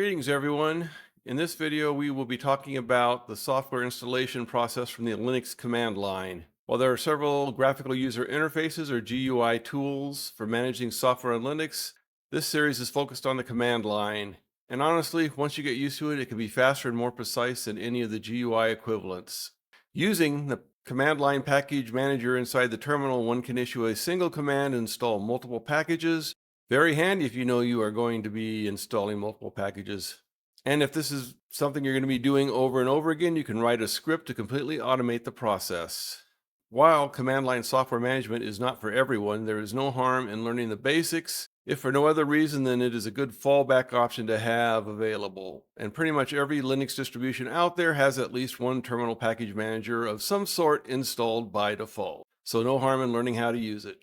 Greetings, everyone. In this video, we will be talking about the software installation process from the Linux command line. While there are several graphical user interfaces or GUI tools for managing software on Linux, this series is focused on the command line. And honestly, once you get used to it, it can be faster and more precise than any of the GUI equivalents. Using the command line package manager inside the terminal, one can issue a single command and install multiple packages. Very handy if you know you are going to be installing multiple packages. And if this is something you're going to be doing over and over again, you can write a script to completely automate the process. While command line software management is not for everyone, there is no harm in learning the basics, if for no other reason than it is a good fallback option to have available. And pretty much every Linux distribution out there has at least one terminal package manager of some sort installed by default. So no harm in learning how to use it.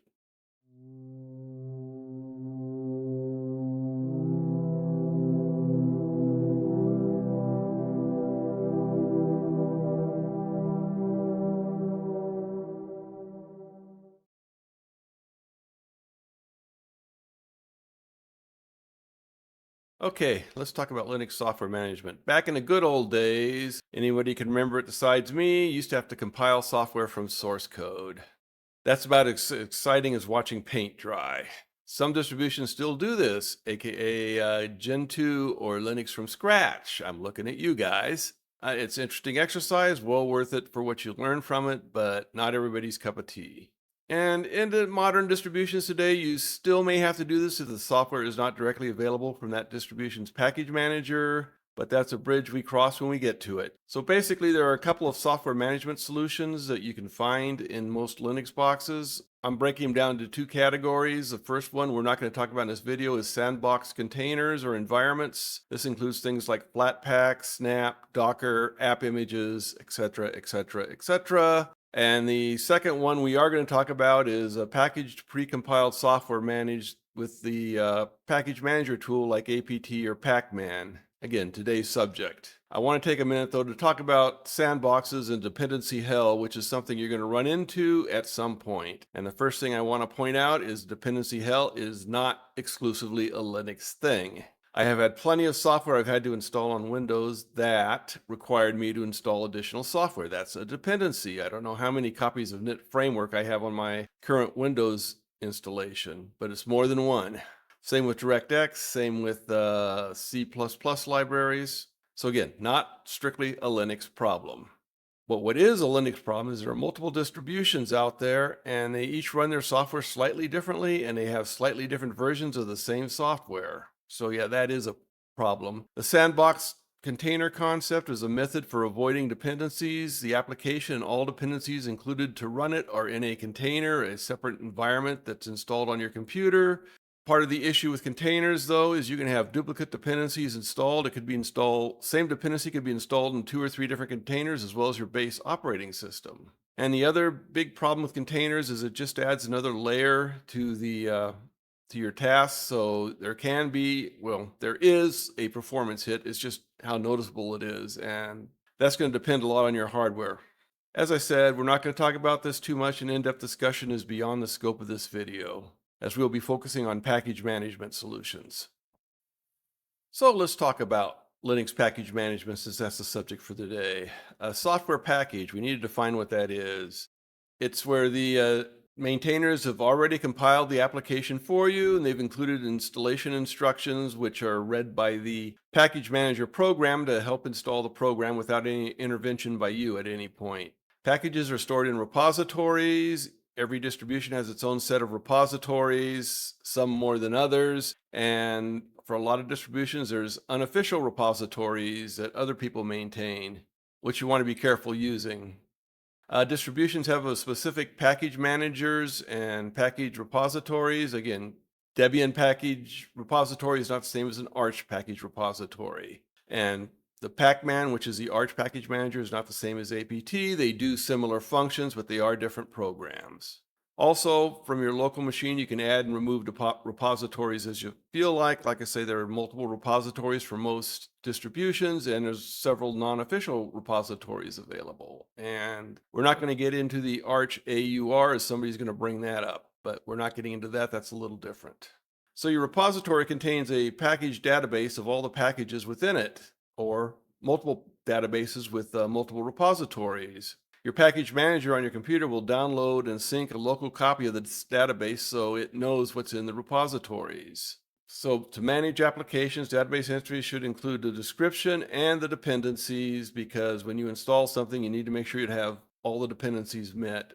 Okay, let's talk about Linux software management. Back in the good old days, anybody can remember it besides me, used to have to compile software from source code. That's about as exciting as watching paint dry. Some distributions still do this, aka Gentoo or Linux from scratch. I'm looking at you guys. It's interesting exercise, well worth it for what you learn from it, but not everybody's cup of tea. And in the modern distributions today, you still may have to do this if the software is not directly available from that distribution's package manager, but that's a bridge we cross when we get to it. So basically, there are a couple of software management solutions that you can find in most Linux boxes. I'm breaking them down into two categories. The first one we're not going to talk about in this video is sandbox containers or environments. This includes things like Flatpak, Snap, Docker, app images, etc., etc., etc. And the second one we are going to talk about is a packaged precompiled software managed with the package manager tool like apt or pacman. Again, today's subject. I want to take a minute though to talk about sandboxes and dependency hell, which is something you're going to run into at some point. And the first thing I want to point out is dependency hell is not exclusively a Linux thing. I have had plenty of software I've had to install on Windows that required me to install additional software. That's a dependency. I don't know how many copies of .NET Framework I have on my current Windows installation, but it's more than one. Same with DirectX, same with C++ libraries. So again, not strictly a Linux problem. But what is a Linux problem is there are multiple distributions out there and they each run their software slightly differently and they have slightly different versions of the same software. So yeah, that is a problem. The sandbox container concept is a method for avoiding dependencies. The application and all dependencies included to run it are in a container, a separate environment that's installed on your computer. Part of the issue with containers, though, is you can have duplicate dependencies installed. It could be installed, same dependency could be installed in 2 or 3 different containers as well as your base operating system. And the other big problem with containers is it just adds another layer to the to your tasks. So there can be, well, there is a performance hit. It's just how noticeable it is. And that's going to depend a lot on your hardware. As I said, we're not going to talk about this too much. An in-depth discussion is beyond the scope of this video, as we'll be focusing on package management solutions. So let's talk about Linux package management, since that's the subject for today. A software package, we need to define what that is. It's where the maintainers have already compiled the application for you, and they've included installation instructions, which are read by the package manager program to help install the program without any intervention by you at any point. Packages are stored in repositories. Every distribution has its own set of repositories, some more than others. And for a lot of distributions, there's unofficial repositories that other people maintain, which you want to be careful using. Distributions have a specific package managers and package repositories. Again, Debian package repository is not the same as an Arch package repository. And the pacman, which is the Arch package manager, is not the same as apt. They do similar functions, but they are different programs. Also, from your local machine, you can add and remove repositories as you feel like. Like I say, there are multiple repositories for most distributions, and there's several non-official repositories available. And we're not going to get into the Arch AUR, as somebody's going to bring that up, but we're not getting into that. That's a little different. So your repository contains a package database of all the packages within it, or multiple databases with multiple repositories. Your package manager on your computer will download and sync a local copy of this database so it knows what's in the repositories. So to manage applications, database entries should include the description and the dependencies, because when you install something, you need to make sure you have all the dependencies met.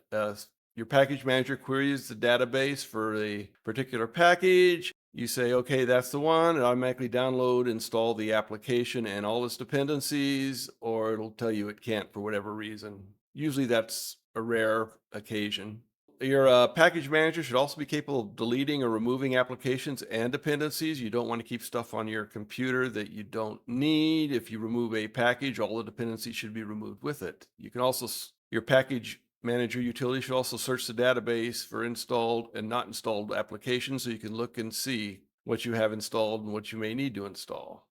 Your package manager queries the database for a particular package. You say, okay, that's the one, and automatically download, install the application and all its dependencies, or it'll tell you it can't for whatever reason. Usually that's a rare occasion. Your package manager should also be capable of deleting or removing applications and dependencies. You don't want to keep stuff on your computer that you don't need. If you remove a package, all the dependencies should be removed with it. You can also, your package manager utility should also search the database for installed and not installed applications, so you can look and see what you have installed and what you may need to install.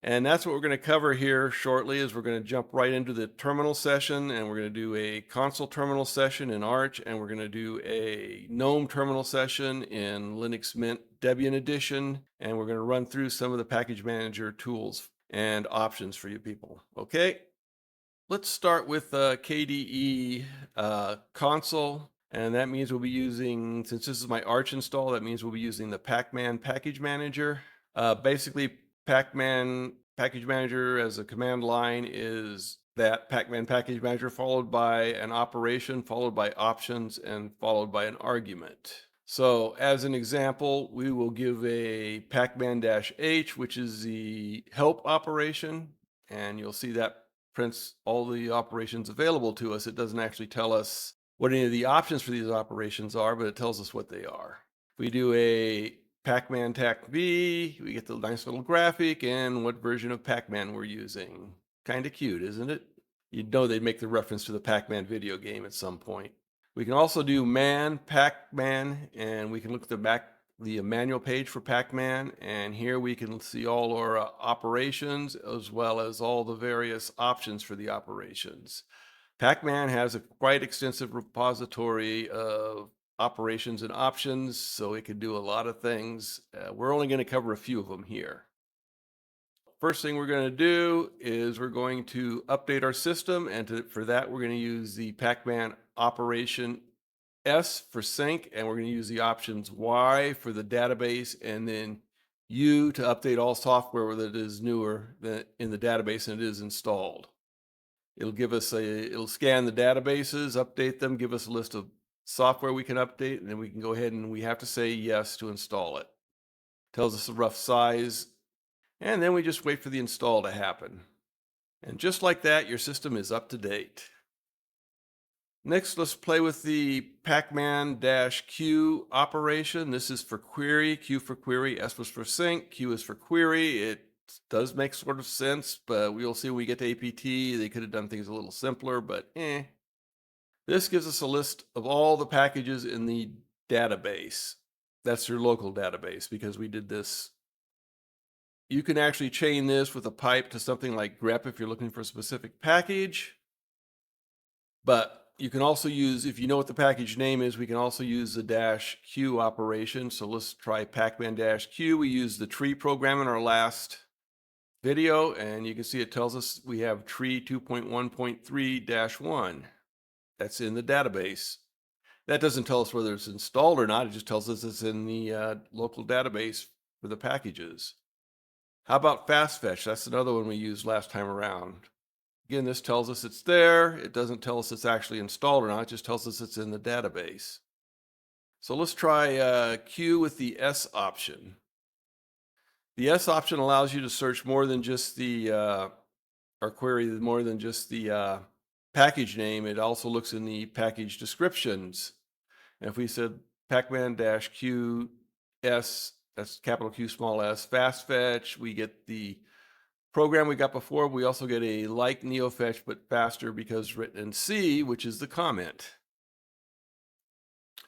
And that's what we're going to cover here shortly. Is we're going to jump right into the terminal session, and we're going to do a console terminal session in Arch, and we're going to do a GNOME terminal session in Linux Mint Debian edition, and we're going to run through some of the package manager tools and options for you people. Okay, let's start with KDE console. And that means we'll be using, since this is my Arch install, that means we'll be using the pacman package manager. Basically, pacman package manager as a command line is that pacman package manager followed by an operation, followed by options, and followed by an argument. So as an example, we will give a pacman-h, which is the help operation, and you'll see that prints all the operations available to us. It doesn't actually tell us what any of the options for these operations are, but it tells us what they are. If we do a pacman tac v, we get the nice little graphic and what version of pacman we're using. Kind of cute, isn't it? You'd know they'd make the reference to the Pac-Man video game at some point. We can also do pacman, and we can look at the manual page for pacman, and here we can see all our operations as well as all the various options for the operations. Pacman has a quite extensive repository of operations and options, so it can do a lot of things. We're only going to cover a few of them here. First thing we're going to do is we're going to update our system, and for that we're going to use the pacman operation S for sync, and we're going to use the options Y for the database, and then U to update all software that is newer in the database and it is installed. It'll scan the databases, update them, give us a list of software we can update, and then we can go ahead and we have to say yes to install it. Tells us the rough size, and then we just wait for the install to happen. And just like that, your system is up to date. Next, let's play with the pacman-q operation. This is for query, Q for query, S was for sync, Q is for query. It does make sort of sense, but we'll see when we get to APT. They could have done things a little simpler, but This gives us a list of all the packages in the database. That's your local database, because we did this. You can actually chain this with a pipe to something like grep if you're looking for a specific package. But you can also use, if you know what the package name is, we can also use the -q operation. So let's try pacman-q. We used the tree program in our last video, and you can see it tells us we have tree 2.1.3-1. That's in the database. That doesn't tell us whether it's installed or not. It just tells us it's in the local database for the packages. How about fast fetch? That's another one we used last time around. Again, this tells us it's there. It doesn't tell us it's actually installed or not. It just tells us it's in the database. So let's try Q with the S option. The S option allows you to search more than just or query more than just the package name. It also looks in the package descriptions. And if we said pacman-q S, that's capital Q small s, fast fetch, we get the program we got before. We also get a like neofetch, but faster because written in C, which is the comment.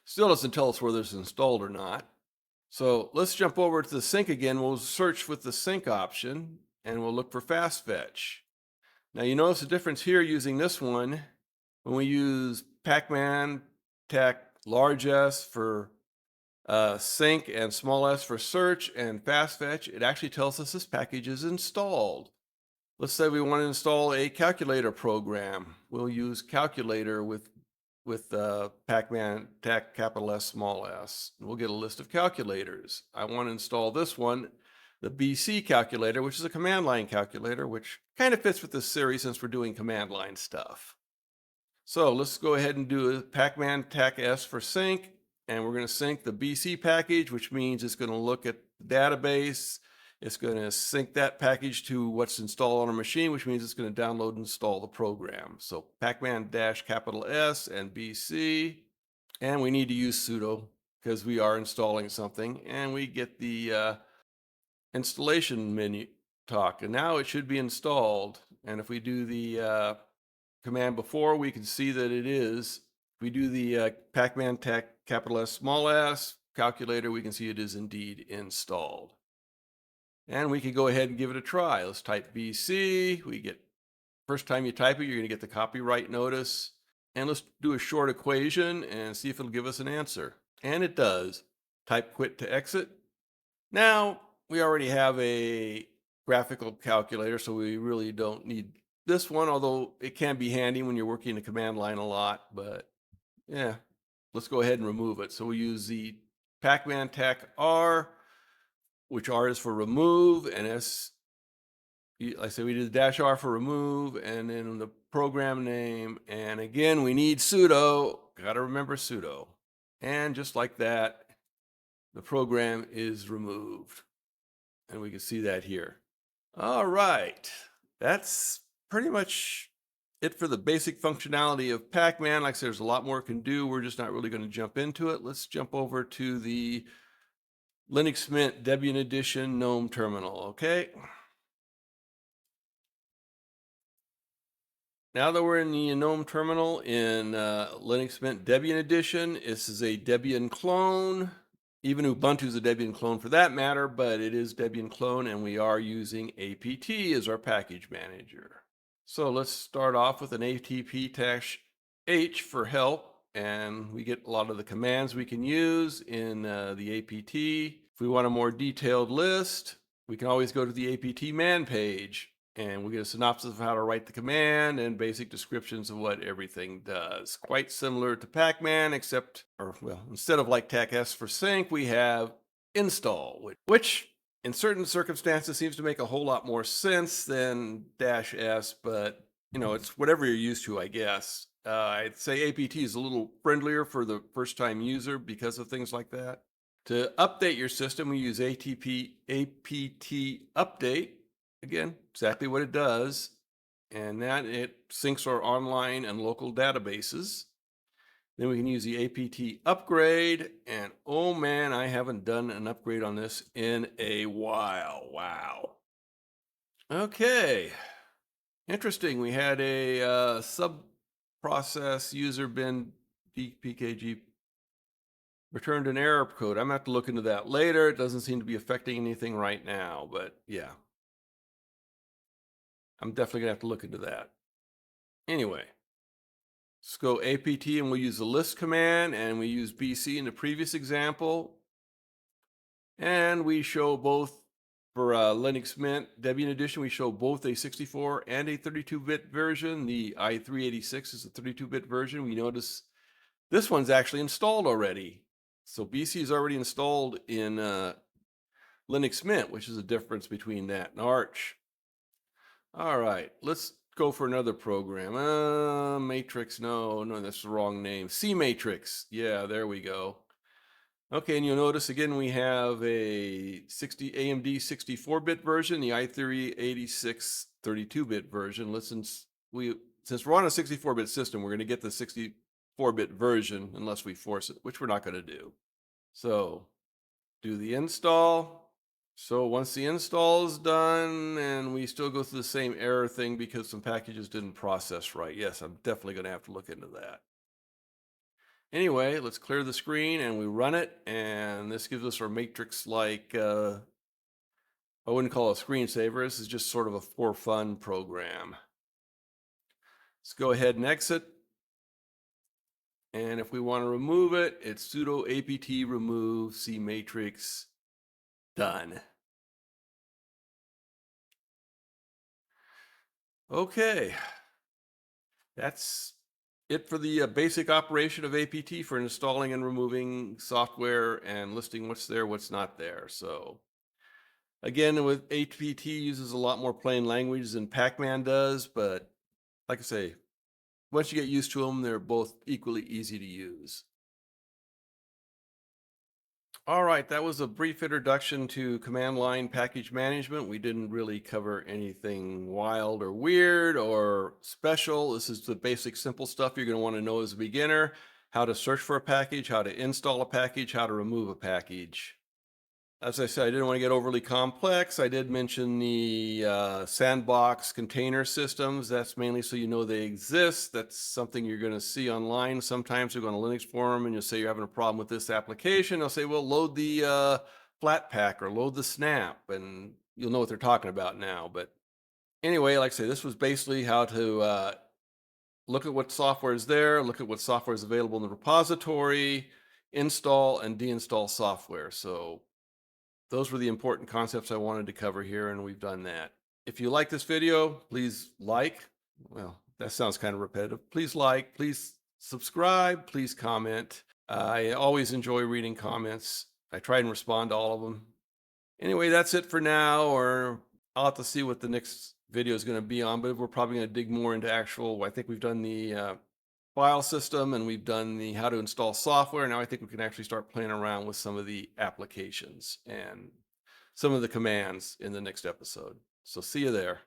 Still doesn't tell us whether it's installed or not. So let's jump over to the sync again. We'll search with the sync option, and we'll look for fast fetch. Now you notice the difference here using this one. When we use pacman tac large S for sync and small s for search and fast fetch, it actually tells us this package is installed. Let's say we want to install a calculator program. We'll use calculator with pacman tac capital S small s. We'll get a list of calculators. I want to install this one, the BC calculator, which is a command line calculator, which kind of fits with this series since we're doing command line stuff. So let's go ahead and do a pacman tac S for sync, and we're going to sync the BC package, which means it's going to look at the database. It's going to sync that package to what's installed on our machine, which means it's going to download and install the program. So pacman dash capital S and BC, and we need to use sudo because we are installing something, and we get the installation menu talk, and now it should be installed. And if we do the command before, we can see that it is. If we do the pacman tac capital S small s calculator, we can see it is indeed installed. And we can go ahead and give it a try. Let's type BC. We get, first time you type it, you're going to get the copyright notice. And let's do a short equation and see if it'll give us an answer. And it does. Type quit to exit. Now, we already have a graphical calculator, so we really don't need this one, although it can be handy when you're working the command line a lot. But yeah, let's go ahead and remove it. So we use the pacman tac R, which R is for remove, and S, I say we did the dash R for remove, and then the program name. And again, we need sudo. Got to remember sudo. And just like that, the program is removed. And we can see that here. All right. That's pretty much it for the basic functionality of pacman. Like I said, there's a lot more it can do. We're just not really going to jump into it. Let's jump over to the Linux Mint Debian Edition GNOME terminal, okay? Now that we're in the GNOME terminal in Linux Mint Debian Edition, this is a Debian clone. Even Ubuntu is a Debian clone for that matter, but it is Debian clone, and we are using apt as our package manager. So let's start off with an atp-h for help, and we get a lot of the commands we can use in the apt. If we want a more detailed list, we can always go to the apt man page, and we get a synopsis of how to write the command and basic descriptions of what everything does. Quite similar to pacman, except, or well, instead of like tac S for sync, we have install, which in certain circumstances seems to make a whole lot more sense than dash S, but you know, it's whatever you're used to, I guess. I'd say apt is a little friendlier for the first time user because of things like that. To update your system, we use apt update. Again, exactly what it does. And that it syncs our online and local databases. Then we can use the apt upgrade. And oh man, I haven't done an upgrade on this in a while. Wow. Okay. Interesting. We had a sub-process user bin dpkg returned an error code. I'm going to have to look into that later. It doesn't seem to be affecting anything right now, but yeah. I'm definitely going to have to look into that. Anyway, let's go apt and we'll use the list command, and we use BC in the previous example. And we show both for Linux Mint Debian Edition, we show both a 64 and a 32-bit version. The i386 is a 32-bit version. We notice this one's actually installed already. So BC is already installed in Linux Mint, which is a difference between that and Arch. All right, let's go for another program. Matrix, no, that's the wrong name. C Matrix, yeah, there we go. Okay, and you'll notice again we have a AMD 64-bit version, the i386 32-bit version. Since we're on a 64-bit system, we're going to get the 64-bit version unless we force it, which we're not going to do. So do the install. So once the install is done, and we still go through the same error thing because some packages didn't process right. Yes, I'm definitely going to have to look into that. Anyway, let's clear the screen and we run it, and this gives us our matrix-like, I wouldn't call it a screensaver. This is just sort of a for fun program. Let's go ahead and exit. And if we want to remove it, it's sudo apt remove C matrix. Done. Okay, that's it for the basic operation of apt for installing and removing software and listing what's there, what's not there. So again, with apt uses a lot more plain language than pacman does, but like I say, once you get used to them, they're both equally easy to use. All right, that was a brief introduction to command line package management. We didn't really cover anything wild or weird or special. This is the basic simple stuff you're going to want to know as a beginner: how to search for a package, how to install a package, how to remove a package. As I said, I didn't want to get overly complex. I did mention the sandbox container systems. That's mainly so you know they exist. That's something you're going to see online. Sometimes you'll go on a Linux forum and you'll say you're having a problem with this application. They'll say, well, load the Flatpak or load the Snap, and you'll know what they're talking about now. But anyway, like I say, this was basically how to look at what software is there, look at what software is available in the repository, install and deinstall software. So those were the important concepts I wanted to cover here, and we've done that. If you like this video, please like. Well, that sounds kind of repetitive. Please like, please subscribe, please comment. I always enjoy reading comments. I try and respond to all of them. Anyway, that's it for now, or I'll have to see what the next video is going to be on, but we're probably going to dig more into I think we've done the file system and we've done the how to install software. Now I think we can actually start playing around with some of the applications and some of the commands in the next episode. So see you there.